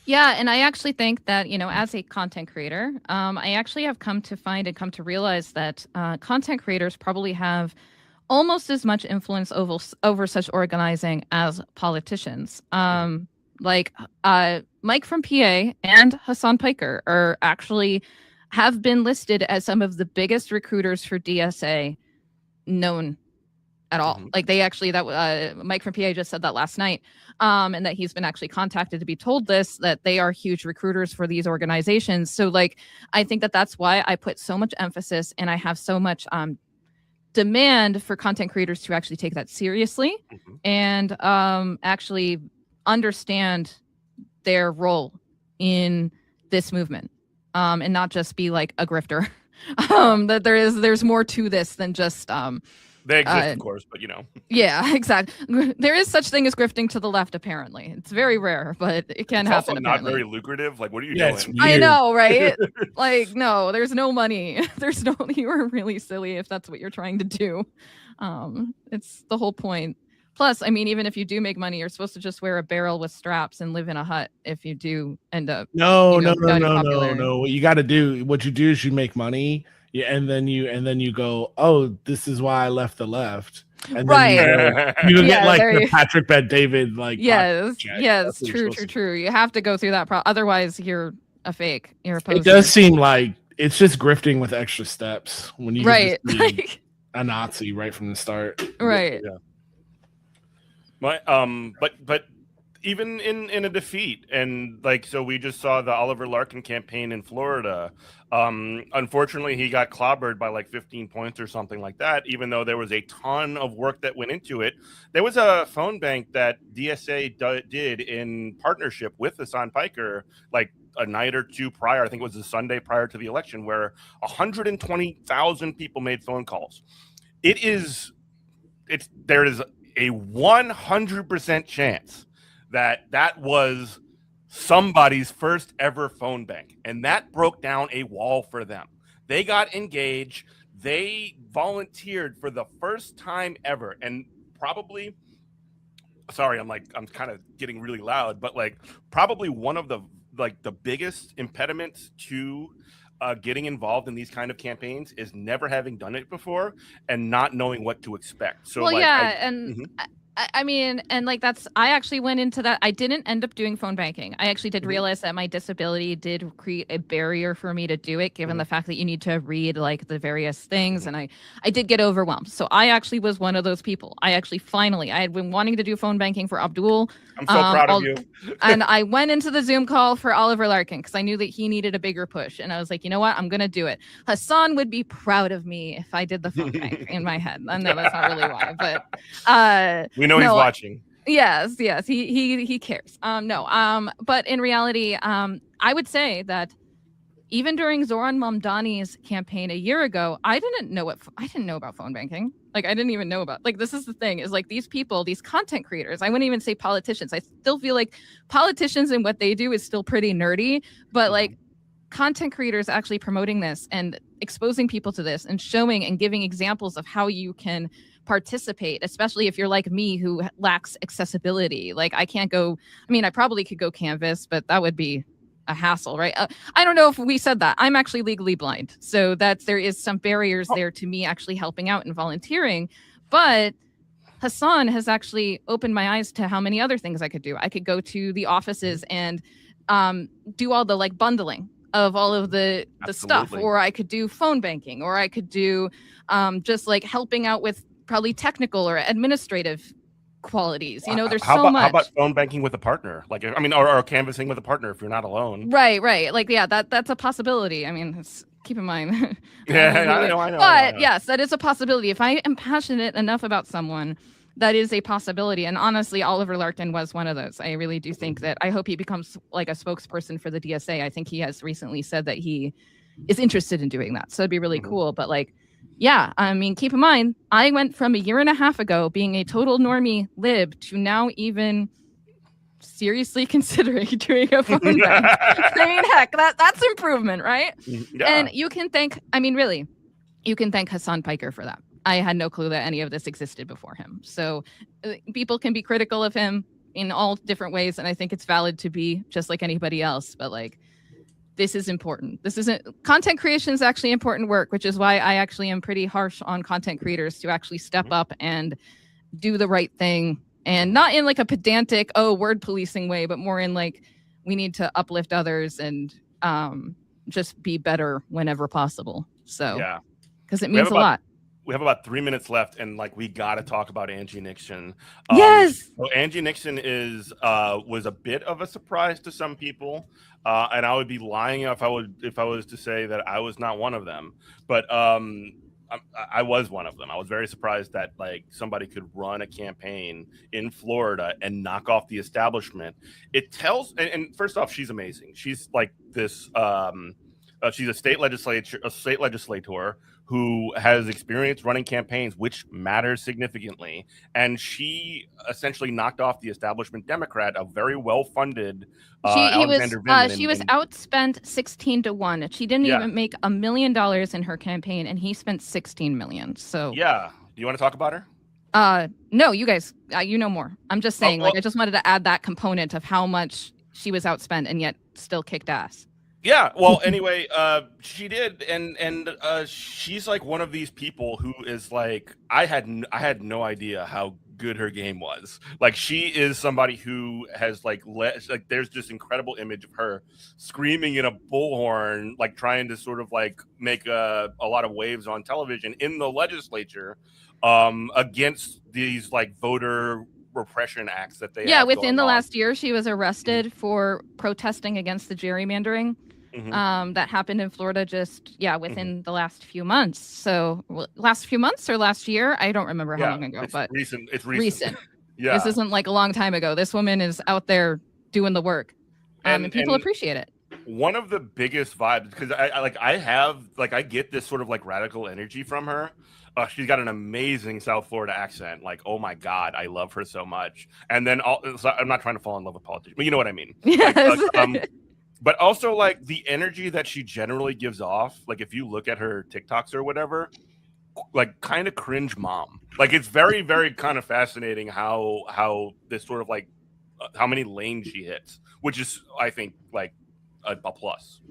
Yeah, and I actually think that, as a content creator, I actually have come to realize that content creators probably have almost as much influence over such organizing as politicians. Mike from PA and Hassan Piker have been listed as some of the biggest recruiters for DSA known at all. Like they actually, that Mike from PA just said that last night, and that he's been actually contacted to be told this, that they are huge recruiters for these organizations. So like, I think that that's why I put so much emphasis and I have so much demand for content creators to actually take that seriously and actually understand their role in this movement, and not just be like a grifter. That there's more to this than just they exist, of course, but you know. Yeah, exactly. There is such thing as grifting to the left, apparently. It's very rare, but it can happen. Also not apparently. very lucrative. Like, what are you doing? I know, right? Like, no, there's no money. There's no. You are really silly if that's what you're trying to do. It's the whole point. Plus, I mean, even if you do make money, you're supposed to just wear a barrel with straps and live in a hut if you do end up. No. What you got to do, what you do is you make money, and then you go, oh, this is why I left the left. And then you get like the Patrick Bet David, like yes, true. You have to go through that. Otherwise, you're a fake. You're a poser. It does seem like it's just grifting with extra steps when you just be a Nazi right from the start. Right. Yeah. But even in a defeat, and like, so we just saw the Oliver Larkin campaign in Florida. Unfortunately, he got clobbered by like 15 points or something like that, even though there was a ton of work that went into it. There was a phone bank that DSA did in partnership with Hassan Piker, like a night or two prior. I think it was the Sunday prior to the election, where 120,000 people made phone calls. There is a 100% chance that was somebody's first ever phone bank, and that broke down a wall for them. They got engaged, they volunteered for the first time ever, and probably, sorry, I'm kind of getting really loud, but like probably one of the biggest impediments to getting involved in these kind of campaigns is never having done it before and not knowing what to expect. So well, I mean, and like I actually went into that. I didn't end up doing phone banking. I actually did realize that my disability did create a barrier for me to do it, given the fact that you need to read like the various things. And I did get overwhelmed. So I actually was one of those people. I had been wanting to do phone banking for Abdul. I'm so proud of you. And I went into the Zoom call for Oliver Larkin because I knew that he needed a bigger push. And I was like, you know what? I'm going to do it. Hassan would be proud of me if I did the phone bank in my head. I know that's not really why, but we know he's watching. Yes, he cares. But in reality, I would say that even during Zoran Mamdani's campaign a year ago, I didn't know about phone banking. Like, I didn't even know about, like, this is the thing, is like these people, these content creators, I wouldn't even say politicians. I still feel like politicians and what they do is still pretty nerdy, but like content creators actually promoting this and exposing people to this and showing and giving examples of how you can participate, especially if you're like me who lacks accessibility. Like, I can't go, I mean, I probably could go Canvas, but that would be a hassle, right? I don't know if we said that. I'm actually legally blind, so there is some barriers there to me actually helping out and volunteering. But Hassan has actually opened my eyes to how many other things I could do. I could go to the offices and do all the like bundling of all of the stuff, or I could do phone banking, or I could do just like helping out with probably technical or administrative qualities. You know, there's so much. How about phone banking with a partner? Like, I mean, or canvassing with a partner if you're not alone. Right. Like, yeah, that's a possibility. I mean, keep in mind. I know. But yes, that is a possibility. If I am passionate enough about someone, that is a possibility. And honestly, Oliver Larkin was one of those. I really do think that, I hope he becomes like a spokesperson for the DSA. I think he has recently said that he is interested in doing that. So it'd be really cool. But like, yeah, I mean, keep in mind, I went from a year and a half ago being a total normie lib to now even seriously considering doing a phone bank. I mean, heck, that's improvement, right? Yeah. And you can thank Hassan Piker for that. I had no clue that any of this existed before him. So people can be critical of him in all different ways, and I think it's valid to be, just like anybody else. But like, this is important. Content creation is actually important work, which is why I actually am pretty harsh on content creators to actually step up and do the right thing, and not in like a pedantic, word policing way, but more in like, we need to uplift others and just be better whenever possible. So, yeah, because it means a lot. we have about 3 minutes left, and like we got to talk about Angie Nixon. Yes. So Angie Nixon was a bit of a surprise to some people, and I would be lying if I was to say that I was not one of them. But I was one of them. I was very surprised that like somebody could run a campaign in Florida and knock off the establishment. It tells, and first off, she's amazing. She's like this. She's a state legislator who has experience running campaigns, which matters significantly. And she essentially knocked off the establishment Democrat, a very well-funded Alexander Vindman. She was outspent 16-1. She didn't even make $1 million in her campaign, and he spent 16 million. So yeah, you want to talk about her? No, you guys, you know more. I'm just saying, I just wanted to add that component of how much she was outspent and yet still kicked ass. Yeah, well, anyway, she did, and she's like one of these people who is like, I had no idea how good her game was. Like, she is somebody who has like there's this incredible image of her screaming in a bullhorn, like trying to sort of like make a lot of waves on television in the legislature, against these like voter repression acts that they have within the on. last year she was arrested for protesting against the gerrymandering that happened in Florida just within the last few months. So last few months or last year, I don't remember how long ago, but it's recent. Yeah, this isn't like a long time ago. This woman is out there doing the work, and people appreciate it. One of the biggest vibes, because I get this sort of like radical energy from her. She's got an amazing South Florida accent. Like, oh my God, I love her so much. And then I'm not trying to fall in love with politicians, but you know what I mean. Yes. But also like the energy that she generally gives off. Like if you look at her TikToks or whatever, like kind of cringe mom. Like it's very, very kind of fascinating how this sort of like how many lanes she hits, which is I think like a plus.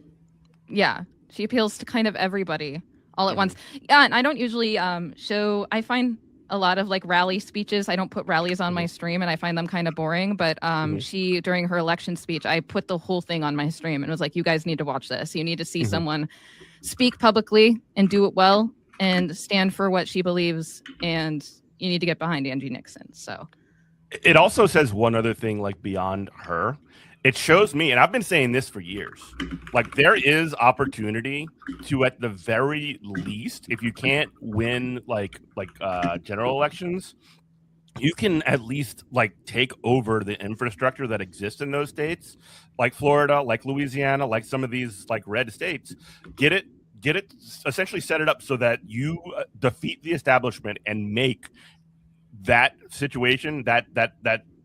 Yeah, she appeals to kind of everybody all at once. Yeah, and I don't usually I find a lot of like rally speeches. I don't put rallies on my stream, and I find them kind of boring. But she, during her election speech, I put the whole thing on my stream and was like, you guys need to watch this. You need to see someone speak publicly and do it well and stand for what she believes. And you need to get behind Angie Nixon. So it also says one other thing, like beyond her. It shows me, and I've been saying this for years, like there is opportunity to, at the very least, if you can't win like general elections, you can at least like take over the infrastructure that exists in those states, like Florida, like Louisiana, like some of these like red states. Get it, essentially set it up so that you defeat the establishment and make that situation, that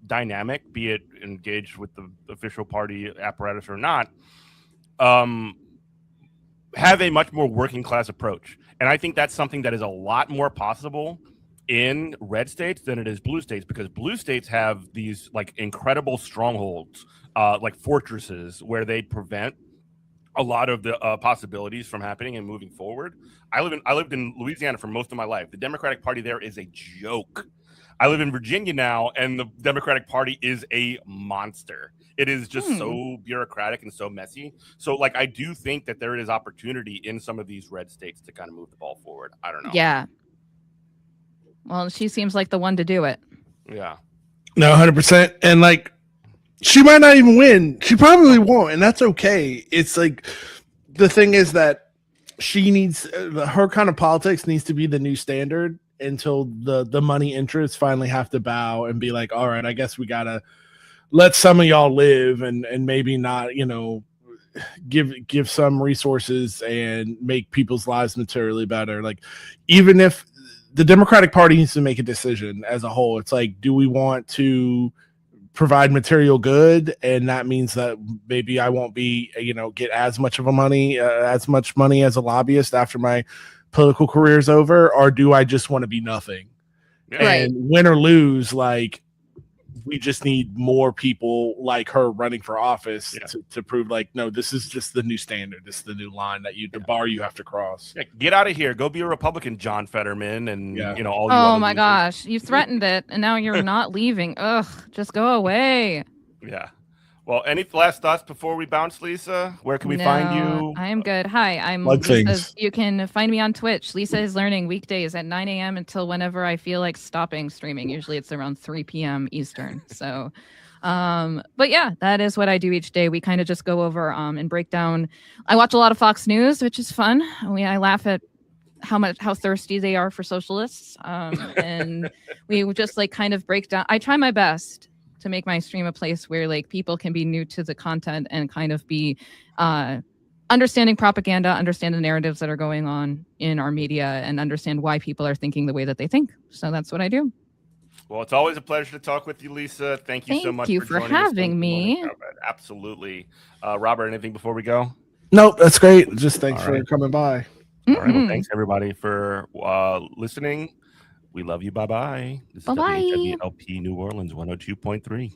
dynamic, be it engaged with the official party apparatus or not, have a much more working class approach. And I think that's something that is a lot more possible in red states than it is blue states, because blue states have these like incredible strongholds, like fortresses, where they prevent a lot of the possibilities from happening and moving forward. I lived in Louisiana for most of my life. The Democratic Party there is a joke. I live in Virginia now, and the Democratic Party is a monster. It is just so bureaucratic and so messy. So, like, I do think that there is opportunity in some of these red states to kind of move the ball forward. I don't know. Yeah. Well, she seems like the one to do it. Yeah. No, 100%. And, like, she might not even win. She probably won't, and that's okay. It's like, the thing is that she needs, her kind of politics needs to be the new standard until the money interests finally have to bow and be like, all right, I guess we gotta let some of y'all live and maybe not, you know, give some resources and make people's lives materially better. Like, even if the Democratic Party needs to make a decision as a whole, it's like, do we want to provide material good, and that means that maybe I won't be, you know, get as much money as a lobbyist after my political career is over, or do I just want to be nothing? And win or lose, like, we just need more people like her running for office to prove, like, no, this is just the new standard. This is the new line that the bar you have to cross. Get out of here. Go be a Republican, John Fetterman, and you know all. Oh my gosh, you threatened it, and now you're not leaving. Ugh, just go away. Yeah. Well, any last thoughts before we bounce, Lisa? Where can we find you? I am good. Hi, I'm Plug Lisa. things. You can find me on Twitch. Lisa is Learning weekdays at 9 a.m. until whenever I feel like stopping streaming. Usually it's around 3 p.m. Eastern. So, but yeah, that is what I do each day. We kind of just go over and break down. I watch a lot of Fox News, which is fun. I laugh at how thirsty they are for socialists, and we just like kind of break down. I try my best to make my stream a place where like people can be new to the content and kind of be understanding propaganda, understand the narratives that are going on in our media, and understand why people are thinking the way that they think. So that's what I do. Well, it's always a pleasure to talk with you, Lisa. Thank you so much for having me. Absolutely. Robert, anything before we go? Nope, that's great. Just thanks for coming by. All right. Well, thanks everybody for listening. We love you. Bye-bye. This is WHWLP New Orleans 102.3.